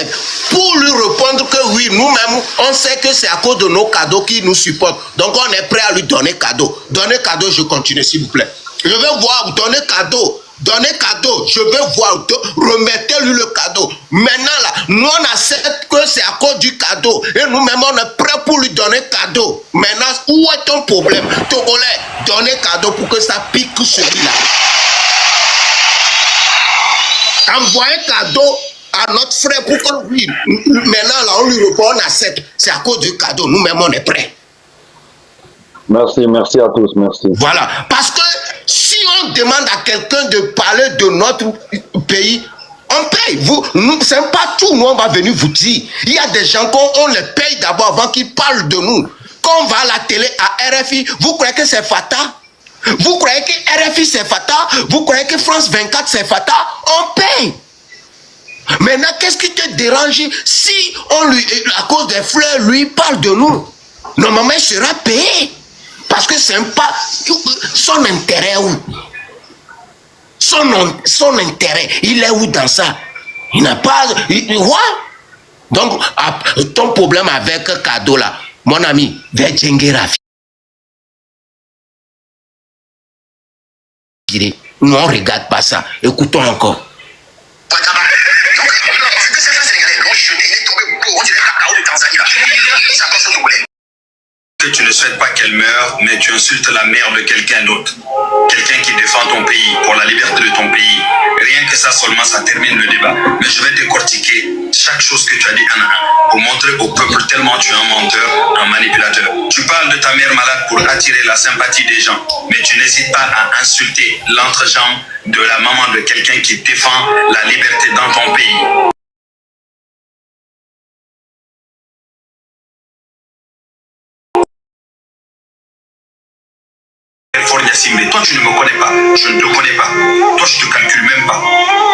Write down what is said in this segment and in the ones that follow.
live pour lui répondre que oui, nous-mêmes, on sait que c'est à cause de nos cadeaux qu'il nous supporte. Donc on est prêt à lui donner cadeau. Donnez cadeau, je continue s'il vous plaît. Je veux voir, donnez cadeau. Donnez cadeau, je veux voir, remettez-lui le cadeau. Maintenant là, nous on accepte que c'est à cause du cadeau. Et nous-mêmes on est prêts pour lui donner cadeau. Maintenant, où est ton problème? Togolais, donnez cadeau pour que ça pique celui-là. Envoyez cadeau à notre frère pour que lui, maintenant là on lui répond, on accepte. C'est à cause du cadeau, nous-mêmes on est prêts. Merci, merci à tous, merci. Voilà, parce que si on demande à quelqu'un de parler de notre pays, on paye. Nous, c'est pas tout, nous on va venir vous dire. Il y a des gens qu'on les paye d'abord avant qu'ils parlent de nous. Quand on va à la télé, à RFI, vous croyez que c'est Fata? Vous croyez que RFI c'est Fata? Vous croyez que France 24 c'est Fata? On paye. Maintenant, qu'est-ce qui te dérange si on lui, à cause des fleurs, lui parle de nous? Normalement, il sera payé. Parce que c'est pas son intérêt où? Son intérêt, il est où dans ça? Il n'a pas... What? Donc, ton problème avec cadeau là, mon ami, vers Djengerafi. Nous, on ne regarde pas ça. Écoutons encore. Que tu ne souhaites pas qu'elle meure, mais tu insultes la mère de quelqu'un d'autre. Quelqu'un qui défend ton pays, pour la liberté de ton pays. Rien que ça seulement, ça termine le débat. Mais je vais décortiquer chaque chose que tu as dit un à un, pour montrer au peuple tellement tu es un menteur, un manipulateur. Tu parles de ta mère malade pour attirer la sympathie des gens, mais tu n'hésites pas à insulter l'entrejambe de la maman de quelqu'un qui défend la liberté dans ton pays. Toi, tu ne me connais pas. Je ne te connais pas. Toi, je ne te calcule même pas.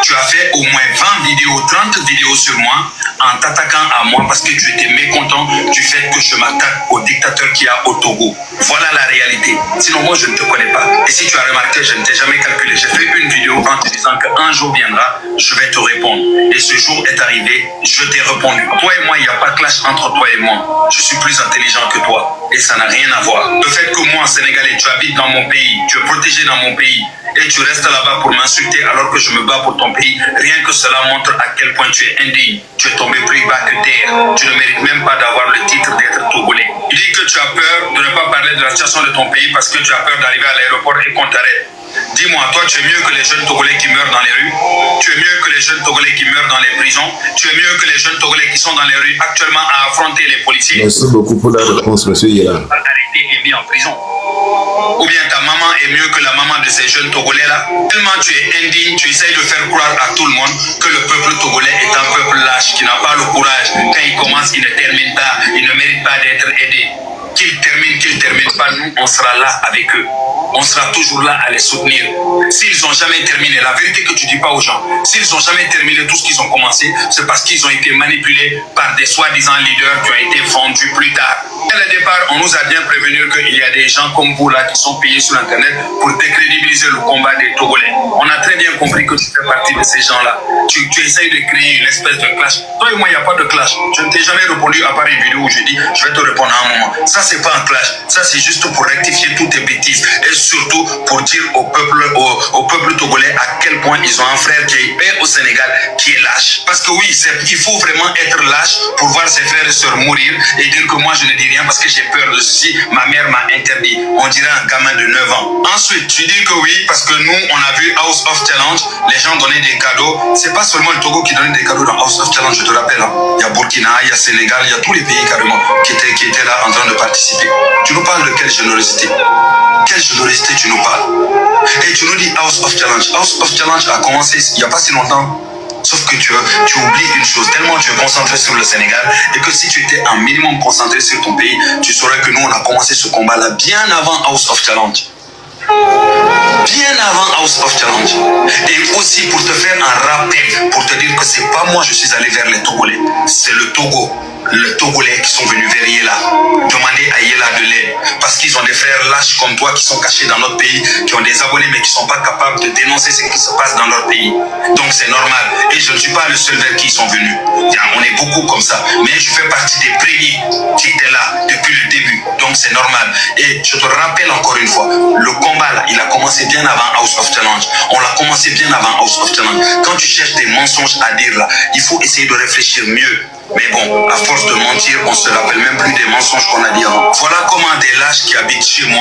Tu as fait au moins 20 vidéos, 30 vidéos sur moi en t'attaquant à moi parce que tu étais mécontent du fait que je m'attaque au dictateur qui a au Togo. Voilà la réalité. Sinon, moi, je ne te connais pas. Et si tu as remarqué, je ne t'ai jamais calculé. J'ai fait une vidéo en te disant qu'un jour viendra, je vais te répondre. Et ce jour est arrivé, je t'ai répondu. Toi et moi, il n'y a pas de clash entre toi et moi. Je suis plus intelligent que toi. Et ça n'a rien à voir. Le fait que moi, Sénégalais, tu habites dans mon pays, tu es protégé dans mon pays et tu restes là-bas pour m'insulter alors que je me bats pour ton pays, rien que cela montre à quel point tu es indigne. Tu es tombé plus bas que terre. Tu ne mérites même pas d'avoir le titre d'être Togolais. Tu dis que tu as peur de ne pas parler de la situation de ton pays parce que tu as peur d'arriver à l'aéroport et qu'on t'arrête. Dis-moi, toi, tu es mieux que les jeunes Togolais qui meurent dans les rues. Tu es mieux que les jeunes Togolais qui meurent dans les prisons. Tu es mieux que les jeunes Togolais qui sont dans les rues actuellement à affronter les policiers. Merci beaucoup pour la réponse, monsieur Yélan. Arrêté et mis en prison. Ou bien ta maman est mieux que la maman de ces jeunes Togolais-là. Tellement tu es indigne, tu essayes de faire croire à tout le monde que le peuple togolais est un peuple lâche, qui n'a pas le courage. Quand il commence, il ne termine pas, il ne mérite pas d'être aidé. Qu'ils terminent pas, nous, on sera là avec eux. On sera toujours là à les soutenir. S'ils n'ont jamais terminé, la vérité que tu dis pas aux gens, s'ils n'ont jamais terminé tout ce qu'ils ont commencé, c'est parce qu'ils ont été manipulés par des soi-disant leaders qui ont été vendus plus tard. Dès le départ, on nous a bien prévenu qu'il y a des gens comme vous là qui sont payés sur Internet pour décrédibiliser le combat des Togolais. On a très bien compris que tu fais partie de ces gens-là. Tu essayes de créer une espèce de clash. Toi et moi, il n'y a pas de clash. Je ne t'ai jamais répondu à part une vidéo où je dis je vais te répondre à un moment. Ça, c'est pas un clash. Ça, c'est juste pour rectifier toutes tes bêtises. Et surtout pour dire au peuple togolais à quel point ils ont un frère qui est au Sénégal qui est lâche. Parce que oui, il faut vraiment être lâche pour voir ses frères et sœurs mourir et dire que moi je ne dis rien parce que j'ai peur de ceci. Ma mère m'a interdit. On dirait un gamin de 9 ans. Ensuite, tu dis que oui, parce que nous, on a vu House of Challenge, les gens donnaient des cadeaux. C'est pas seulement le Togo qui donnait des cadeaux dans House of Challenge, je te rappelle. Hein. Il y a Burkina, il y a Sénégal, il y a tous les pays carrément qui étaient là en train de participer. Tu nous parles de quelle générosité? Quelle générosité tu nous parles? Et tu nous dis House of Challenge. House of Challenge a commencé il n'y a pas si longtemps. Sauf que tu oublies une chose, tellement tu es concentré sur le Sénégal et que si tu étais un minimum concentré sur ton pays, tu saurais que nous on a commencé ce combat-là bien avant House of Challenge. Bien avant House of Challenge. Et aussi pour te faire un rappel, pour te dire que c'est pas moi je suis allé vers les Togolais, c'est le Togo. Les Togolais qui sont venus vers Yéla, demander à Yéla de l'aide, parce qu'ils ont des frères lâches comme toi qui sont cachés dans notre pays, qui ont des abonnés mais qui ne sont pas capables de dénoncer ce qui se passe dans leur pays. Donc c'est normal. Et je ne suis pas le seul vers qui ils sont venus. On beaucoup comme ça, mais je fais partie des premiers qui étaient là depuis le début, donc c'est normal. Et je te rappelle encore une fois, le combat là, il a commencé bien avant House of Challenge. On l'a commencé bien avant House of Challenge. Quand tu cherches des mensonges à dire là, il faut essayer de réfléchir mieux. Mais bon, à force de mentir, on se rappelle même plus des mensonges qu'on a dit avant. Voilà comment des lâches qui habitent chez moi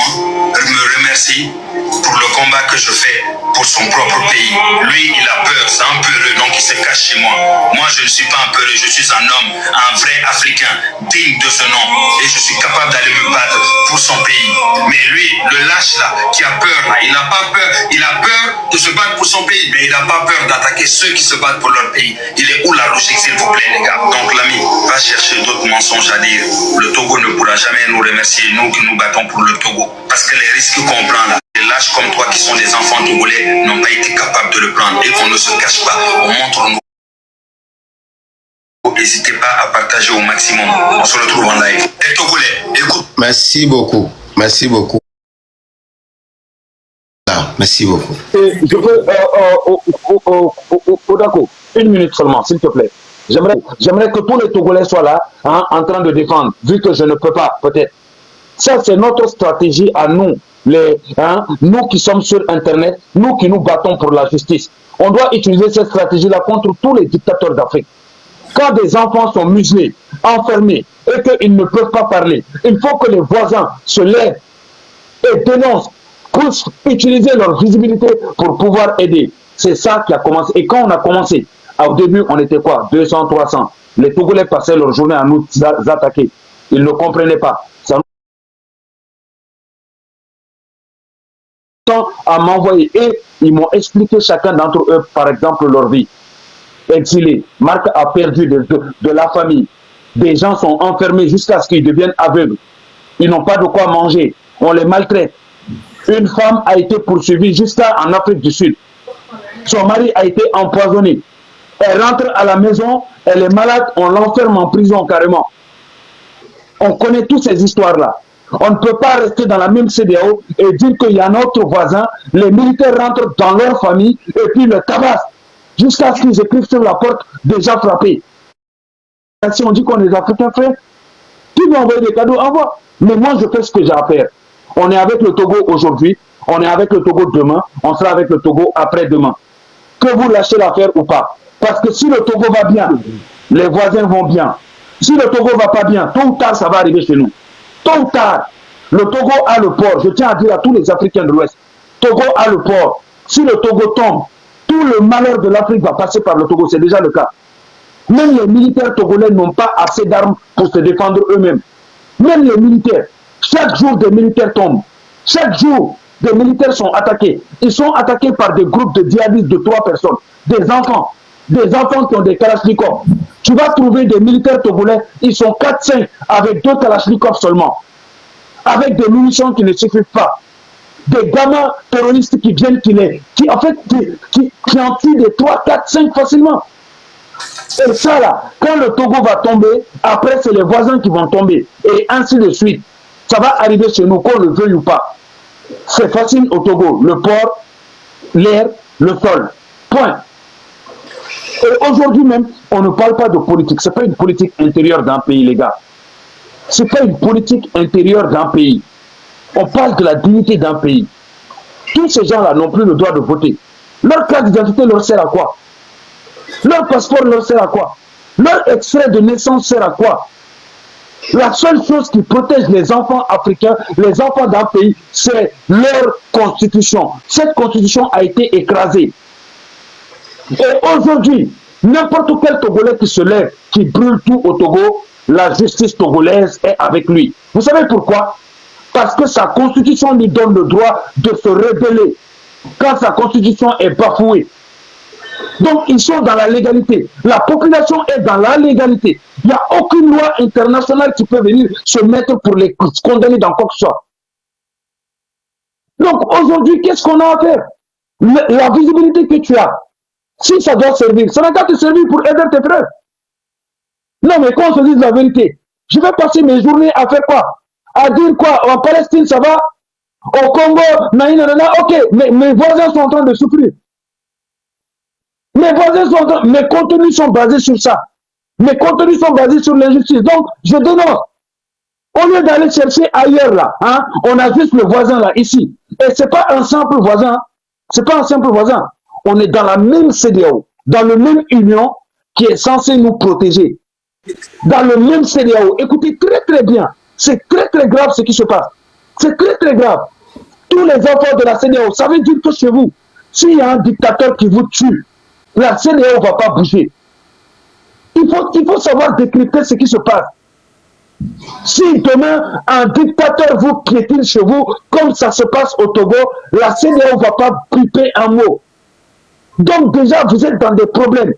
me remercient pour le combat que je fais pour son propre pays. Lui, il a peur, c'est un peureux, donc il se cache chez moi. Moi, je ne suis pas un peureux, je suis un homme, un vrai Africain, digne de ce nom. Et je suis capable d'aller me battre pour son pays. Mais lui, le lâche là, qui a peur là, il n'a pas peur. Il a peur de se battre pour son pays, mais il n'a pas peur d'attaquer ceux qui se battent pour leur pays. Il est où la logique, s'il vous plaît, les gars? Donc, l'ami, va chercher d'autres mensonges à dire. Le Togo ne pourra jamais nous remercier, nous qui nous battons pour le Togo. Parce que les risques qu'on prend là, les lâches comme toi qui sont des enfants togolais n'ont pas été capables de le prendre. Et qu'on ne se cache pas, on montre nos... N'hésitez pas à partager au maximum. On se retrouve en live. Et Togolais, écoute. Merci beaucoup. Merci beaucoup. Ah, merci beaucoup. Et je veux, Odako, une minute seulement, s'il te plaît. J'aimerais que tous les Togolais soient là, hein, en train de défendre, vu que je ne peux pas, peut-être. Ça, c'est notre stratégie à nous, nous qui sommes sur Internet, nous qui nous battons pour la justice. On doit utiliser cette stratégie-là contre tous les dictateurs d'Afrique. Quand des enfants sont muselés, enfermés, et qu'ils ne peuvent pas parler, il faut que les voisins se lèvent et dénoncent pour utiliser leur visibilité pour pouvoir aider. C'est ça qui a commencé. Et quand on a commencé, au début, on était quoi? 200, 300. Les Togolais passaient leur journée à nous attaquer. Ils ne comprenaient pas. Ça à m'envoyer. Et ils m'ont expliqué chacun d'entre eux, par exemple, leur vie. Exilés. Marc a perdu de la famille. Des gens sont enfermés jusqu'à ce qu'ils deviennent aveugles. Ils n'ont pas de quoi manger. On les maltraite. Une femme a été poursuivie jusqu'en Afrique du Sud. Son mari a été empoisonné. Elle rentre à la maison, elle est malade, on l'enferme en prison carrément. On connaît toutes ces histoires-là. On ne peut pas rester dans la même CEDEAO et dire qu'il y a notre voisin, les militaires rentrent dans leur famille et puis le tabassent jusqu'à ce qu'ils écrivent sur la porte déjà frappés. Si on dit qu'on est Africains, frère, qui veut envoyer des cadeaux, envoie. Mais moi, je fais ce que j'ai à faire. On est avec le Togo aujourd'hui, on est avec le Togo demain, on sera avec le Togo après-demain. Que vous lâchez l'affaire ou pas. Parce que si le Togo va bien, les voisins vont bien. Si le Togo va pas bien, tôt ou tard, ça va arriver chez nous. Tôt ou tard, le Togo a le port. Je tiens à dire à tous les Africains de l'Ouest, Togo a le port. Si le Togo tombe, tout le malheur de l'Afrique va passer par le Togo. C'est déjà le cas. Même les militaires togolais n'ont pas assez d'armes pour se défendre eux-mêmes. Même les militaires. Chaque jour, des militaires tombent. Chaque jour, des militaires sont attaqués. Ils sont attaqués par des groupes de djihadistes de 3 personnes. Des enfants. Des enfants qui ont des kalachnikovs. Tu vas trouver des militaires togolais, ils sont 4-5 avec 2 kalachnikovs seulement. Avec des munitions qui ne suffisent pas. Des gamins terroristes qui viennent, qui en tuent des 3, 4, 5 facilement. Et ça là, quand le Togo va tomber, après c'est les voisins qui vont tomber. Et ainsi de suite. Ça va arriver chez nous, qu'on le veuille ou pas. C'est facile au Togo. Le port, l'air, le sol. Point. Et aujourd'hui même, on ne parle pas de politique. Ce n'est pas une politique intérieure d'un pays, les gars. Ce n'est pas une politique intérieure d'un pays. On parle de la dignité d'un pays. Tous ces gens-là n'ont plus le droit de voter. Leur carte d'identité leur sert à quoi? Leur passeport leur sert à quoi? Leur extrait de naissance sert à quoi? La seule chose qui protège les enfants africains, les enfants d'un pays, c'est leur constitution. Cette constitution a été écrasée. Et aujourd'hui, n'importe quel Togolais qui se lève, qui brûle tout au Togo, la justice togolaise est avec lui. Vous savez pourquoi? Parce que sa constitution lui donne le droit de se rebeller quand sa constitution est bafouée. Donc ils sont dans la légalité. La population est dans la légalité. Il n'y a aucune loi internationale qui peut venir se mettre pour les condamner dans quoi que ce soit. Donc aujourd'hui, qu'est-ce qu'on a à faire? La visibilité que tu as, si ça doit servir, ça n'a qu'à te servir pour aider tes frères. Non, mais quand on se dit la vérité, je vais passer mes journées à faire quoi? À dire quoi? En Palestine, ça va? Au Congo, ok, mais mes voisins sont en train de souffrir. Mes voisins sont en train... Mes contenus sont basés sur ça. Mes contenus sont basés sur l'injustice. Donc, je dénonce. Au lieu d'aller chercher ailleurs, là, hein, on a juste le voisin, là, ici. Et ce n'est pas un simple voisin. Ce n'est pas un simple voisin. On est dans la même CEDEAO, dans la même union qui est censée nous protéger. Dans le même CEDEAO. Écoutez très, très bien. C'est très, très grave ce qui se passe. C'est très, très grave. Tous les enfants de la CEDEAO, ça veut dire que chez vous, s'il y a un dictateur qui vous tue, la CEDEAO ne va pas bouger. Il faut savoir décrypter ce qui se passe. Si demain, un dictateur vous piétine chez vous, comme ça se passe au Togo, la CEDEAO ne va pas piper un mot. Donc déjà, vous êtes dans des problèmes.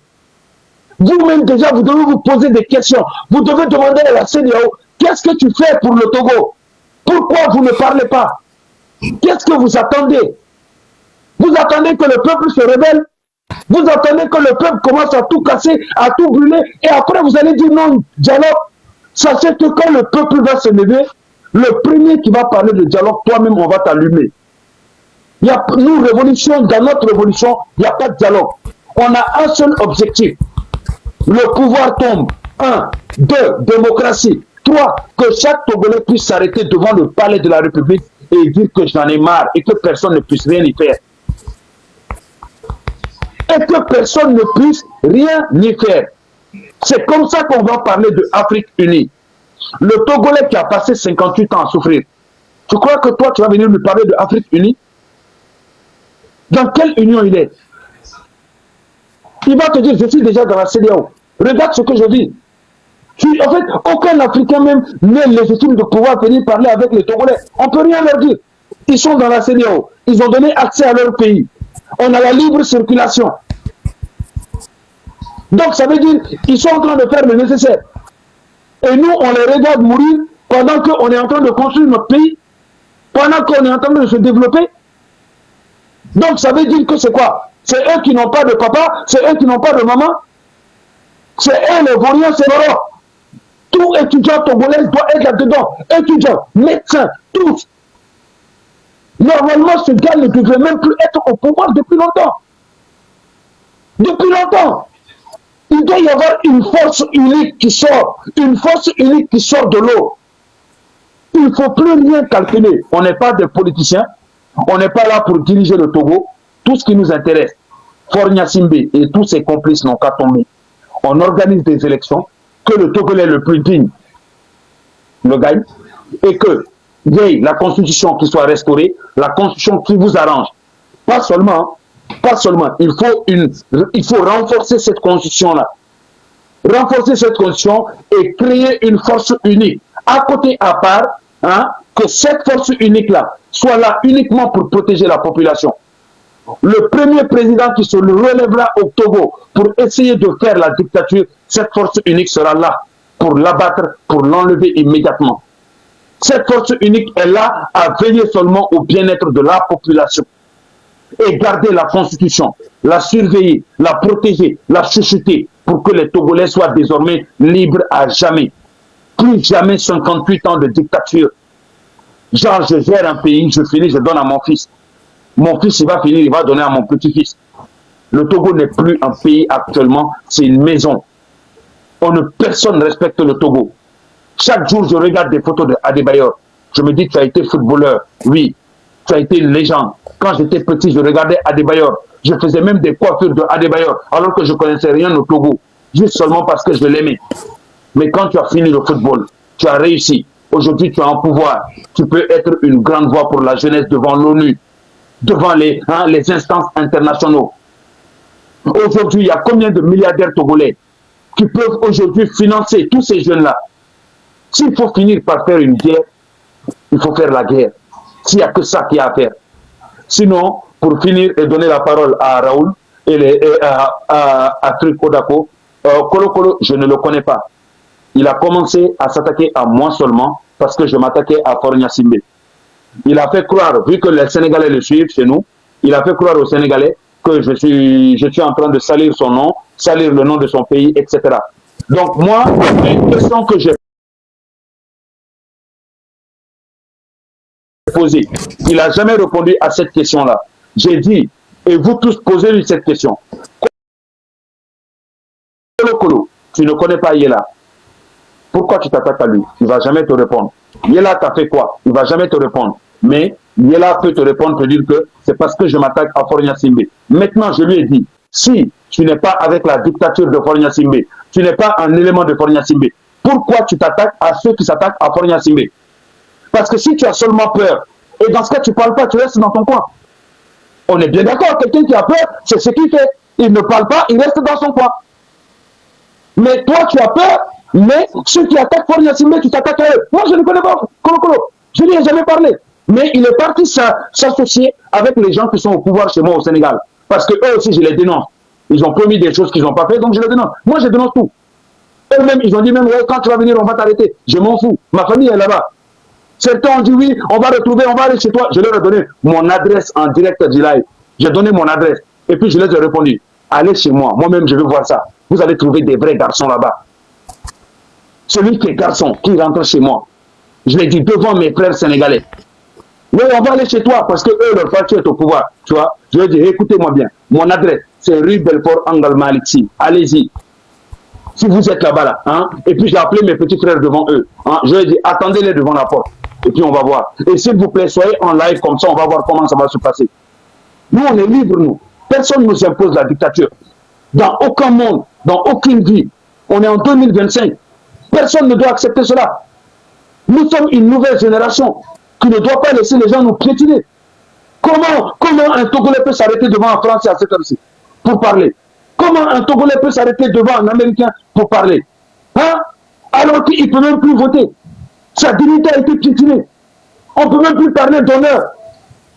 Vous-même déjà, vous devez vous poser des questions. Vous devez demander à la CEDEAO, qu'est-ce que tu fais pour le Togo? Pourquoi vous ne parlez pas? Qu'est-ce que vous attendez? Vous attendez que le peuple se rebelle? Vous attendez que le peuple commence à tout casser, à tout brûler, et après vous allez dire non, dialogue. Sachez que quand le peuple va se lever, le premier qui va parler de dialogue, toi-même, on va t'allumer. Nous, révolution, dans notre révolution, il n'y a pas de dialogue. On a un seul objectif. Le pouvoir tombe. 1, 2, démocratie. 3, que chaque Togolais puisse s'arrêter devant le palais de la République et dire que j'en ai marre et que personne ne puisse rien y faire. Et que personne ne puisse rien y faire. C'est comme ça qu'on va parler de Afrique unie. Le Togolais qui a passé 58 ans à souffrir, tu crois que toi, tu vas venir lui parler de Afrique unie? Dans quelle union il est? Il va te dire, je suis déjà dans la CEDEAO. Regarde ce que je dis. En fait, aucun Africain même n'est légitime de pouvoir venir parler avec les Togolais. On ne peut rien leur dire. Ils sont dans la CEDEAO. Ils ont donné accès à leur pays. On a la libre circulation. Donc ça veut dire qu'ils sont en train de faire le nécessaire. Et nous, on les regarde mourir pendant qu'on est en train de construire notre pays, pendant qu'on est en train de se développer. Donc ça veut dire que c'est quoi? C'est eux qui n'ont pas de papa, c'est eux qui n'ont pas de maman. C'est eux les vauriens, c'est l'Europe. Tout étudiant togolais doit être là-dedans. Étudiants, médecins, tous. Normalement, ce gars ne devrait même plus être au pouvoir depuis longtemps. Depuis longtemps. Il doit y avoir une force unique qui sort. Une force unique qui sort de l'eau. Il ne faut plus rien calculer. On n'est pas des politiciens. On n'est pas là pour diriger le Togo. Tout ce qui nous intéresse, Faure Simbe et tous ses complices n'ont qu'à tomber. On organise des élections, que le Togolais le plus digne le gagne, et que il y ait la constitution qui soit restaurée, la constitution qui vous arrange. Pas seulement, il faut renforcer cette constitution-là. Renforcer cette constitution et créer une force unique. À côté, à part, hein, que cette force unique-là soit là uniquement pour protéger la population. Le premier président qui se relèvera au Togo pour essayer de faire la dictature, cette force unique sera là pour l'abattre, pour l'enlever immédiatement. Cette force unique est là à veiller seulement au bien-être de la population et garder la constitution, la surveiller, la protéger, la chuchoter pour que les Togolais soient désormais libres à jamais. Plus jamais 58 ans de dictature. Genre, je gère un pays, je finis, je donne à mon fils. Mon fils, il va finir, il va donner à mon petit-fils. Le Togo n'est plus un pays actuellement, c'est une maison. Personne ne respecte le Togo. Chaque jour, je regarde des photos de Adebayor. Je me dis, tu as été footballeur. Oui, tu as été une légende. Quand j'étais petit, je regardais Adebayor. Je faisais même des coiffures de Adebayor, alors que je ne connaissais rien au Togo. Juste seulement parce que je l'aimais. Mais quand tu as fini le football, tu as réussi. Aujourd'hui, tu as un pouvoir. Tu peux être une grande voix pour la jeunesse devant l'ONU, devant les instances internationaux. Aujourd'hui, il y a combien de milliardaires togolais qui peuvent aujourd'hui financer tous ces jeunes-là? S'il faut finir par faire une guerre, il faut faire la guerre. S'il n'y a que ça qu'il y a à faire. Sinon, pour finir et donner la parole à Raoul et à Truc Odako, Kolo Kolo, je ne le connais pas. Il a commencé à s'attaquer à moi seulement parce que je m'attaquais à Faure Simbe. Il a fait croire, vu que les Sénégalais le suivent chez nous, il a fait croire aux Sénégalais que je suis en train de salir son nom, salir le nom de son pays, etc. Donc moi, une question que j'ai posée, il n'a jamais répondu à cette question-là. J'ai dit, et vous tous posez-lui cette question. Kolo Kolo, tu ne connais pas Yela. Pourquoi tu t'attaques à lui? Il ne va jamais te répondre. Yela t'a fait quoi? Il ne va jamais te répondre. Mais Yela peut te répondre, te dire que c'est parce que je m'attaque à Faure Gnassingbé. Maintenant, je lui ai dit, si tu n'es pas avec la dictature de Faure Gnassingbé, tu n'es pas un élément de Faure Gnassingbé, pourquoi tu t'attaques à ceux qui s'attaquent à Faure Gnassingbé? Parce que si tu as seulement peur, et dans ce cas, tu ne parles pas, tu restes dans ton coin. On est bien d'accord, quelqu'un qui a peur, c'est ce qu'il fait. Il ne parle pas, il reste dans son coin. Mais toi, tu as peur, mais ceux qui attaquent Faure Gnassingbé, tu t'attaques à eux. Moi, je ne connais pas Kolo Kolo. Je ne lui ai jamais parlé. Mais il est parti s'associer avec les gens qui sont au pouvoir chez moi au Sénégal. Parce que eux aussi, je les dénonce. Ils ont promis des choses qu'ils n'ont pas fait, donc je les dénonce. Moi, je dénonce tout. Eux-mêmes, ils ont dit même, ouais, quand tu vas venir, on va t'arrêter. Je m'en fous. Ma famille est là-bas. Certains ont dit oui, on va retrouver, on va aller chez toi. Je leur ai donné mon adresse en direct du live. J'ai donné mon adresse. Et puis je les ai répondu, allez chez moi. Moi-même, je veux voir ça. Vous allez trouver des vrais garçons là-bas. Celui qui est garçon, qui rentre chez moi. Je l'ai dit devant mes frères sénégalais. Oui, on va aller chez toi parce que eux, leur parti est au pouvoir. Tu vois, je leur ai dit, écoutez-moi bien. Mon adresse, c'est rue Belfort Angle Maliksi. Allez-y. Si vous êtes là-bas, là, hein, et puis j'ai appelé mes petits frères devant eux. Hein, je leur ai dit, attendez-les devant la porte. Et puis on va voir. Et s'il vous plaît, soyez en live comme ça, on va voir comment ça va se passer. Nous, on est libres, nous. Personne ne nous impose la dictature. Dans aucun monde, dans aucune vie. On est en 2025. Personne ne doit accepter cela. Nous sommes une nouvelle génération qui ne doit pas laisser les gens nous piétiner. Comment un Togolais peut s'arrêter devant un Français à cette heure-ci pour parler? Comment un Togolais peut s'arrêter devant un Américain pour parler? Hein? Alors qu'il ne peut même plus voter. Sa dignité a été piétinée. On ne peut même plus parler d'honneur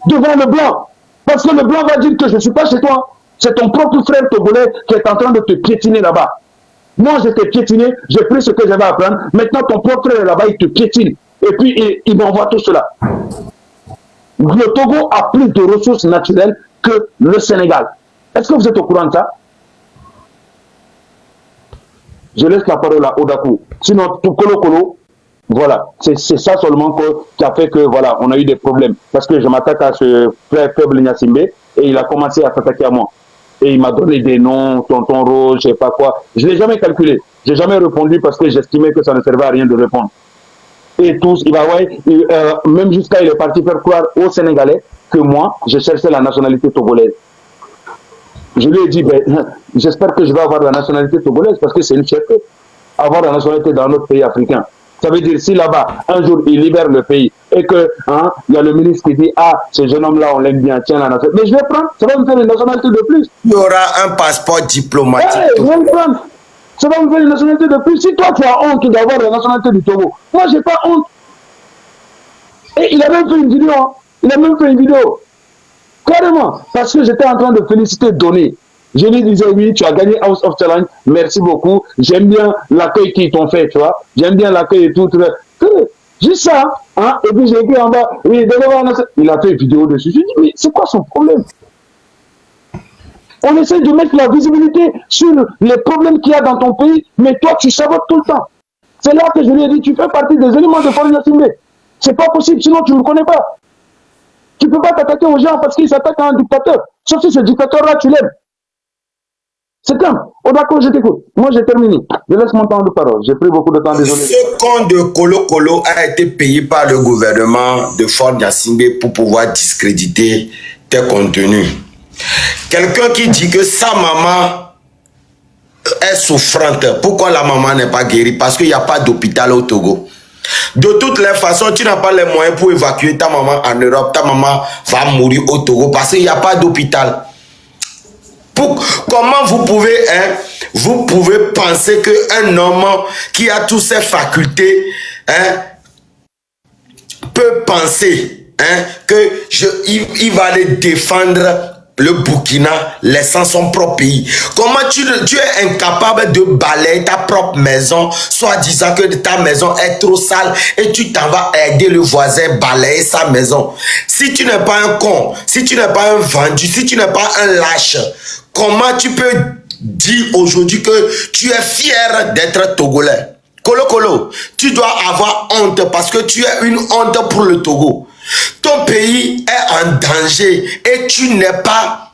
devant le blanc. Parce que le blanc va dire que je ne suis pas chez toi. C'est ton propre frère togolais qui est en train de te piétiner là-bas. Moi, je t'ai piétiné, j'ai pris ce que j'avais à prendre. Maintenant, ton propre frère est là-bas, il te piétine. Et puis, il m'envoie tout cela. Le Togo a plus de ressources naturelles que le Sénégal. Est-ce que vous êtes au courant de ça? Je laisse la parole à Odakou. Sinon, tout Kolo Kolo, voilà, c'est ça seulement qui a fait que, voilà, on a eu des problèmes. Parce que je m'attaque à ce frère faible Gnassingbé et il a commencé à s'attaquer à moi. Et il m'a donné des noms, tonton Rose, je sais pas quoi. Je ne l'ai jamais calculé. Je n'ai jamais répondu parce que j'estimais que ça ne servait à rien de répondre. Et tous, il va, ouais, même jusqu'à il est parti faire croire aux Sénégalais que moi, je cherchais la nationalité togolaise. Je lui ai dit, ben, j'espère que je vais avoir la nationalité togolaise parce que c'est une fierté. Avoir la nationalité dans notre pays africain. Ça veut dire, si là-bas, un jour, il libère le pays et que, hein, il y a le ministre qui dit, ah, ce jeune homme-là, on l'aime bien, tiens la nationalité. Mais je vais prendre, ça va me faire une nationalité de plus. Il y aura un passeport diplomatique. Ouais, je vais le prendre. Ça va me faire une nationalité de plus. Si toi, tu as honte d'avoir la nationalité du Togo, moi, je n'ai pas honte. Et il a même fait une vidéo. Hein. Il a même fait une vidéo. Carrément. Parce que j'étais en train de féliciter Donné. Je lui disais, oui, tu as gagné House of Challenge, merci beaucoup. J'aime bien l'accueil qu'ils t'ont fait, tu vois. J'aime bien l'accueil et tout. Juste ça. Hein? Et puis j'ai écrit en bas, oui, il a fait une vidéo dessus. Je dis, mais c'est quoi son problème? On essaie de mettre la visibilité sur les problèmes qu'il y a dans ton pays, mais toi, tu sabotes tout le temps. C'est là que je lui ai dit, tu fais partie des éléments de Faure Gnassingbé. C'est pas possible, sinon tu ne le connais pas. Tu ne peux pas t'attaquer aux gens parce qu'ils s'attaquent à un dictateur. Sauf si ce dictateur-là, tu l'aimes. C'est comme, oh d'accord, je t'écoute. Moi, j'ai terminé. Je laisse mon temps de parole. J'ai pris beaucoup de temps, désolé. Ce compte de Kolo Kolo a été payé par le gouvernement de Faure Gnassingbé pour pouvoir discréditer tes contenus. Quelqu'un qui dit que sa maman est souffrante. Pourquoi la maman n'est pas guérie? Parce qu'il n'y a pas d'hôpital au Togo. De toutes les façons, tu n'as pas les moyens pour évacuer ta maman en Europe. Ta maman va mourir au Togo parce qu'il n'y a pas d'hôpital. Comment vous pouvez penser qu'un homme qui a toutes ses facultés peut penser qu'il va aller défendre le Burkina, laissant son propre pays? Comment tu es incapable de balayer ta propre maison, soit disant que ta maison est trop sale et tu t'en vas aider le voisin balayer sa maison? Si tu n'es pas un con, si tu n'es pas un vendu, si tu n'es pas un lâche, comment tu peux dire aujourd'hui que tu es fier d'être togolais? Kolo Kolo, tu dois avoir honte parce que tu es une honte pour le Togo. Ton pays est en danger et tu n'es pas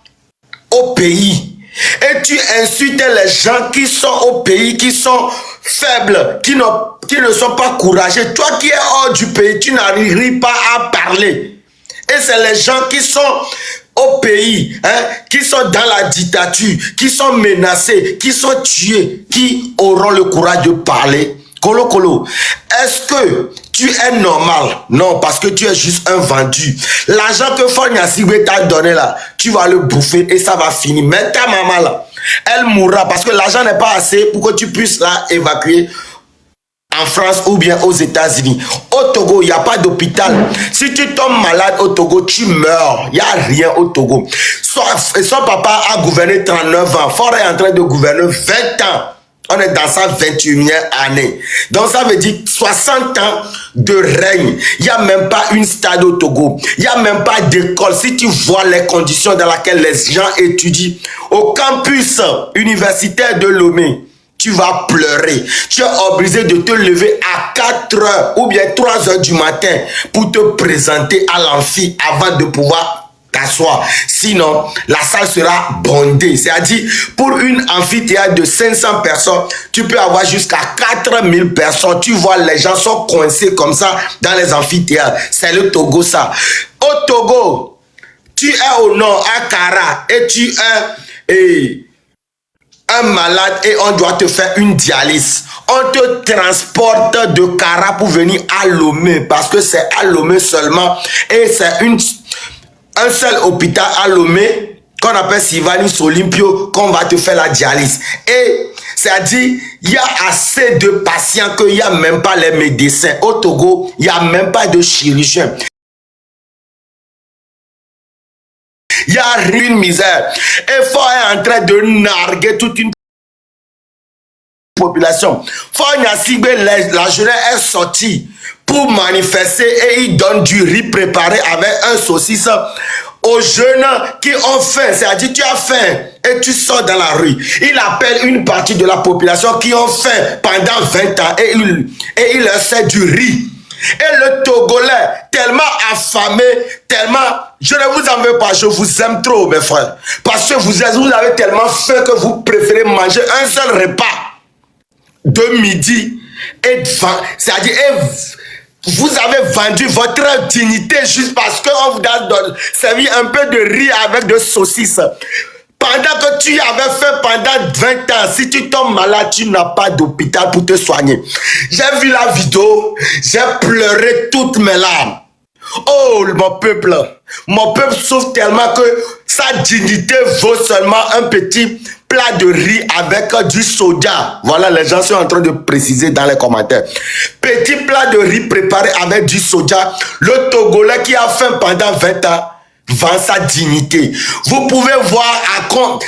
au pays. Et tu insultes les gens qui sont au pays, qui sont faibles, qui ne sont pas courageux. Toi qui es hors du pays, tu n'arrives pas à parler. Et c'est les gens qui sont au pays, hein, qui sont dans la dictature, qui sont menacés, qui sont tués, qui auront le courage de parler. Kolo Kolo, est-ce que tu es normal? Non, parce que tu es juste un vendu. L'argent que Fonya Sigbe t'a donné là, tu vas le bouffer et ça va finir. Mais ta maman là, elle mourra parce que l'argent n'est pas assez pour que tu puisses la évacuer en France ou bien aux États-Unis. Au Togo, il n'y a pas d'hôpital. Si tu tombes malade au Togo, tu meurs. Il n'y a rien au Togo. Son papa a gouverné 39 ans. Fort est en train de gouverner 20 ans. On est dans sa 21e année. Donc ça veut dire 60 ans de règne. Il n'y a même pas une stade au Togo. Il n'y a même pas d'école. Si tu vois les conditions dans lesquelles les gens étudient au campus universitaire de Lomé, tu vas pleurer. Tu es obligé de te lever à 4 heures ou bien 3 heures du matin pour te présenter à l'amphi avant de pouvoir t'asseoir. Sinon, la salle sera bondée. C'est-à-dire, pour une amphithéâtre de 500 personnes, tu peux avoir jusqu'à 4000 personnes. Tu vois, les gens sont coincés comme ça dans les amphithéâtres. C'est le Togo, ça. Au Togo, tu es au nord, à Kara, et tu es un malade et on doit te faire une dialyse. On te transporte de Kara pour venir à Lomé parce que c'est à Lomé seulement et c'est un seul hôpital à Lomé qu'on appelle Sivanis Olympio qu'on va te faire la dialyse. Et c'est-à-dire, il y a assez de patients qu'il n'y a même pas les médecins. Au Togo, il n'y a même pas de chirurgien. Il y a une misère. Et Fort est en train de narguer toute une population. Fort Nyasigbe, la jeunesse est sortie pour manifester et il donne du riz préparé avec un saucisse aux jeunes qui ont faim. C'est-à-dire, tu as faim et tu sors dans la rue. Il appelle une partie de la population qui ont faim pendant 20 ans et il leur sert du riz. Et le Togolais, tellement affamé, tellement... Je ne vous en veux pas, je vous aime trop, mes frères. Parce que vous avez tellement faim que vous préférez manger un seul repas de midi. C'est-à-dire, vous avez vendu votre dignité juste parce qu'on vous a servi un peu de riz avec de saucisses. Pendant que tu avais fait pendant 20 ans, si tu tombes malade, tu n'as pas d'hôpital pour te soigner. J'ai vu la vidéo, j'ai pleuré toutes mes larmes. Oh, mon peuple souffre tellement que sa dignité vaut seulement un petit plat de riz avec du soja. Voilà, les gens sont en train de préciser dans les commentaires. Petit plat de riz préparé avec du soja. Le Togolais qui a faim pendant 20 ans vend sa dignité. Vous pouvez voir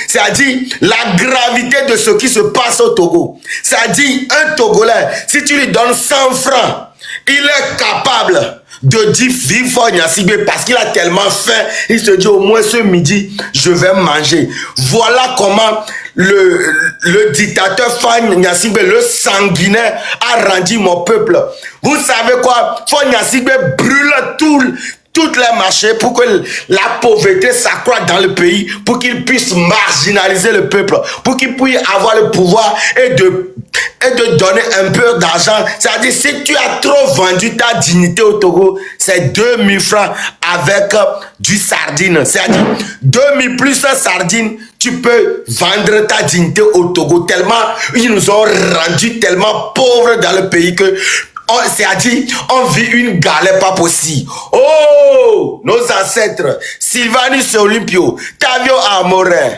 c'est-à-dire la gravité de ce qui se passe au Togo. C'est-à-dire un Togolais, si tu lui donnes 100 francs, il est capable de dire vive Fort Nyasigbe parce qu'il a tellement faim, il se dit au moins ce midi, je vais manger. Voilà comment le dictateur Fort Nyasigbe, le sanguinaire, a rendu mon peuple. Vous savez quoi? Fort Nyasigbe brûle toutes les marchés pour que la pauvreté s'accroisse dans le pays, pour qu'il puisse marginaliser le peuple, pour qu'il puisse avoir le pouvoir et de donner un peu d'argent. C'est-à-dire, si tu as trop vendu ta dignité au Togo, c'est 2000 francs avec du sardine. C'est-à-dire, 2000 plus un sardine, tu peux vendre ta dignité au Togo. Tellement, ils nous ont rendu tellement pauvres dans le pays que c'est-à-dire, on vit une galère pas possible. Oh, nos ancêtres, Sylvanus Olympio, Tavio Amorin,